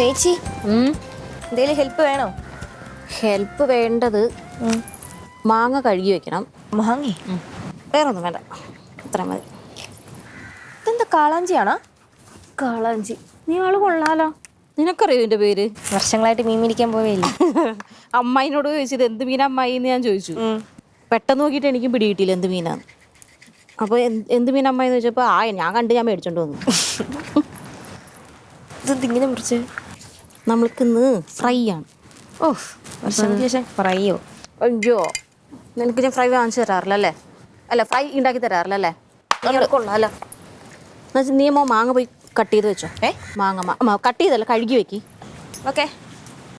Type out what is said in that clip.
ചേച്ചി എന്തെങ്കിലും ഹെൽപ്പ് വേണോ? ഹെൽപ്പ് വേണ്ടത് മാങ്ങ കഴുകി വെക്കണം. മാങ്ങി വേറൊന്നും വേണ്ട, അത്ര മതി. ഇതെന്താ കാളാഞ്ചിയാണോ? കാളാഞ്ചി, നീ ആള് കൊള്ളാലോ. നിനക്കറിയോ ഇതിൻ്റെ പേര്? വർഷങ്ങളായിട്ട് മീൻ പിടിക്കാൻ പോവേയില്ലേ? അമ്മായിനോട് ചോദിച്ചത് എന്ത് മീനാ അമ്മായി എന്ന് ഞാൻ ചോദിച്ചു. പെട്ടെന്ന് നോക്കിയിട്ട് എനിക്കും പിടികിട്ടിയില്ല എന്ത് മീനാന്ന്. അപ്പോൾ എന്ത് മീൻ അമ്മായി എന്ന് ചോദിച്ചപ്പോൾ ഞാൻ കണ്ട് ഞാൻ മേടിച്ചോണ്ട് വന്നു. ഇതെന്തിങ്ങനെ മുറിച്ച്? നമ്മൾക്കിന്ന് ഫ്രൈ ആണ്. ഓഹ്, വർഷങ്ങൾക്ക് ശേഷം ഫ്രൈയോ? അയ്യോ, നിനക്ക് ഞാൻ ഫ്രൈ വാങ്ങിച്ചു തരാറില്ല അല്ലേ? അല്ല, ഫ്രൈ ഉണ്ടാക്കി തരാറില്ല അല്ലേ? നീ കൊള്ളാമല്ലോ. എന്നുവെച്ചാൽ നീ മാങ്ങ പോയി കട്ട് ചെയ്ത് വെച്ചോ. മാങ്ങ കട്ട് ചെയ്തല്ല, കഴുകി വെക്കി. ഓക്കെ.